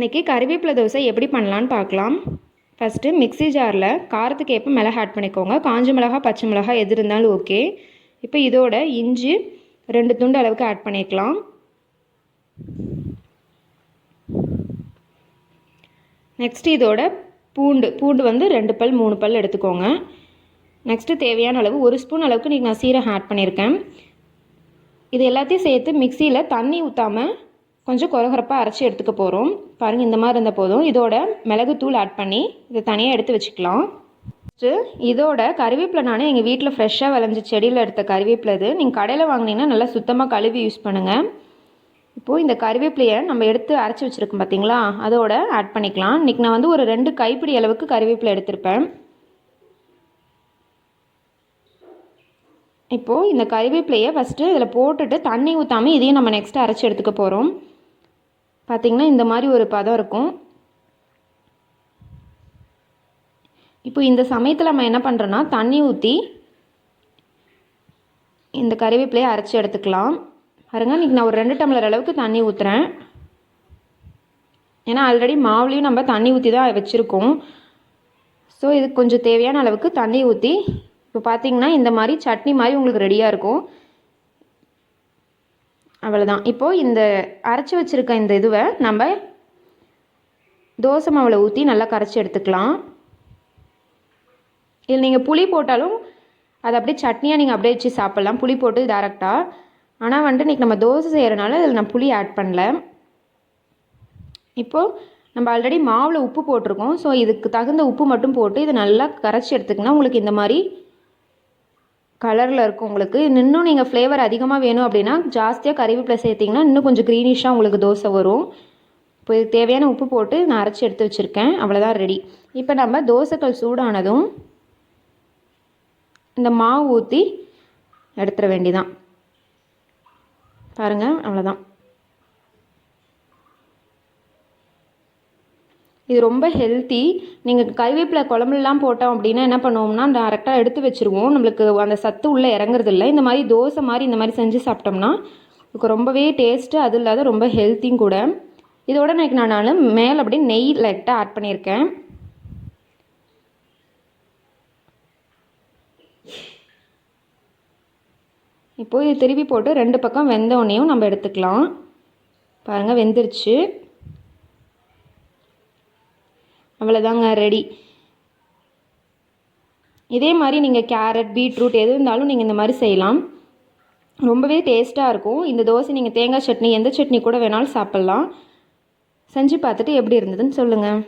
இன்றைக்கி கருவேப்பிலை தோசை எப்படி பண்ணலான்னு பார்க்கலாம். ஃபஸ்ட்டு மிக்ஸி ஜாரில் காரத்துக்கு ஏற்ப மிளகு ஆட் பண்ணிக்கோங்க. காஞ்ச மிளகா பச்சை மிளகா எது இருந்தாலும் ஓகே. இப்போ இதோட இஞ்சி 2 துண்டு அளவுக்கு ஆட் பண்ணிக்கலாம். நெக்ஸ்ட்டு இதோட பூண்டு வந்து 2 பல் 3 பல் எடுத்துக்கோங்க. நெக்ஸ்ட்டு தேவையான அளவு 1 ஸ்பூன் அளவுக்கு நீங்கள் நான் சீரகம் ஆட் பண்ணியிருக்கேன். இது எல்லாத்தையும் சேர்த்து மிக்சியில் தண்ணி ஊற்றாமல் கொஞ்சம் கொரகொரப்பாக அரைச்சி எடுத்துக்க போகிறோம். பாருங்கள், இந்த மாதிரி இருந்தால் போதும். இதோட மிளகுத்தூள் ஆட் பண்ணி இதை தனியாக எடுத்து வச்சுக்கலாம். ஃபஸ்ட்டு இதோட கருவேப்பிலை நான் எங்கள் வீட்டில் ஃப்ரெஷ்ஷாக விளைஞ்ச செடியில் எடுத்த கருவேப்பிலை. இது நீங்கள் கடையில் வாங்கினீங்கன்னா நல்லா சுத்தமாக கழுவி யூஸ் பண்ணுங்கள். இப்போது இந்த கருவேப்பிலையை நம்ம எடுத்து அரைச்சி வச்சுருக்கோம் பார்த்தீங்களா, அதோட ஆட் பண்ணிக்கலாம். இன்றைக்கி நான் வந்து ஒரு 2 கைப்பிடி அளவுக்கு கருவேப்பிலை எடுத்திருப்பேன். இப்போது இந்த கருவேப்பிலையை ஃபஸ்ட்டு இதில் போட்டுட்டு தண்ணி ஊற்றாமல் இதையும் நம்ம நெக்ஸ்ட்டு அரைச்சி எடுத்துக்க போகிறோம். பார்த்திங்கன்னா இந்த மாதிரி ஒரு பதம் இருக்கும். இப்போ இந்த சமயத்தில் நம்ம என்ன பண்ணுறோன்னா தண்ணி ஊற்றி இந்த கருவேப்பிலையை அரைச்சி எடுத்துக்கலாம். பாருங்க, இன்றைக்கி நான் ஒரு 2 டம்ளர் அளவுக்கு தண்ணி ஊற்றுறேன். ஏன்னா ஆல்ரெடி மாவுலேயும் நம்ம தண்ணி ஊற்றி தான் வச்சுருக்கோம். ஸோ இதுக்கு கொஞ்சம் தேவையான அளவுக்கு தண்ணி ஊற்றி இப்போ பார்த்திங்கன்னா இந்த மாதிரி சட்னி மாதிரி உங்களுக்கு ரெடியாக இருக்கும். அவ்வளோதான். இப்போது இந்த அரைச்சி வச்சுருக்க இந்த இதுவை நம்ம தோசை மாவில் ஊற்றி நல்லா கரைச்சி எடுத்துக்கலாம். இதில் நீங்கள் புளி போட்டாலும் அதை அப்படியே சட்னியாக நீங்கள் அப்படியே வச்சு சாப்பிட்லாம், புளி போட்டு டேரெக்டாக. ஆனால் வந்துட்டு இன்றைக்கி நம்ம தோசை செய்கிறனால இதில் நான் புளி ஆட் பண்ணல. இப்போது நம்ம ஆல்ரெடி மாவில் உப்பு போட்டிருக்கோம். ஸோ இதுக்கு தகுந்த உப்பு மட்டும் போட்டு இதை நல்லா கரைச்சி எடுத்துக்கினா உங்களுக்கு இந்த மாதிரி கலரில் இருக்கும். உங்களுக்கு இன்னும் நீங்கள் ஃப்ளேவர் அதிகமாக வேணும் அப்படின்னா ஜாஸ்தியாக கறிவேப்பிலை சேர்த்திங்கன்னா இன்னும் கொஞ்சம் க்ரீனிஷாக உங்களுக்கு தோசை வரும். இப்போ இதுக்கு தேவையான உப்பு போட்டு நான் அரைச்சி எடுத்து வச்சுருக்கேன். அவ்வளோதான், ரெடி. இப்போ நம்ம தோசைக்கல் சூடானதும் இந்த மாவு ஊற்றி எடுத்துட வேண்டிதான். பாருங்கள், அவ்வளோதான். இது ரொம்ப ஹெல்த்தி. நீங்கள் கறிவேப்பிலை குழம்புலாம் போட்டோம் அப்படின்னா என்ன பண்ணுவோம்னா டேரெக்டாக எடுத்து வச்சுருவோம். நம்மளுக்கு அந்த சத்து உள்ளே இறங்குறதில்ல. இந்த மாதிரி தோசை மாதிரி இந்த மாதிரி செஞ்சு சாப்பிட்டோம்னா இதுக்கு ரொம்பவே டேஸ்ட்டு, அது இல்லாத ரொம்ப ஹெல்த்தியும் கூட. இதோட நான் மேலே அப்படியே நெய் லைட்டாக ஆட் பண்ணியிருக்கேன். இப்போது இது திருப்பி போட்டு 2 பக்கம் வெந்தோடனையும் நம்ம எடுத்துக்கலாம். பாருங்கள், வெந்துருச்சு. அவ்வளோதாங்க, ரெடி. இதே மாதிரி நீங்கள் கேரட் பீட்ரூட் எது இருந்தாலும் நீங்கள் இந்த மாதிரி செய்யலாம். ரொம்பவே டேஸ்ட்டாக இருக்கும். இந்த தோசை நீங்கள் தேங்காய் சட்னி எந்த சட்னி கூட வேணாலும் சாப்பிட்லாம். செஞ்சு பார்த்துட்டு எப்படி இருந்ததுன்னு சொல்லுங்கள்.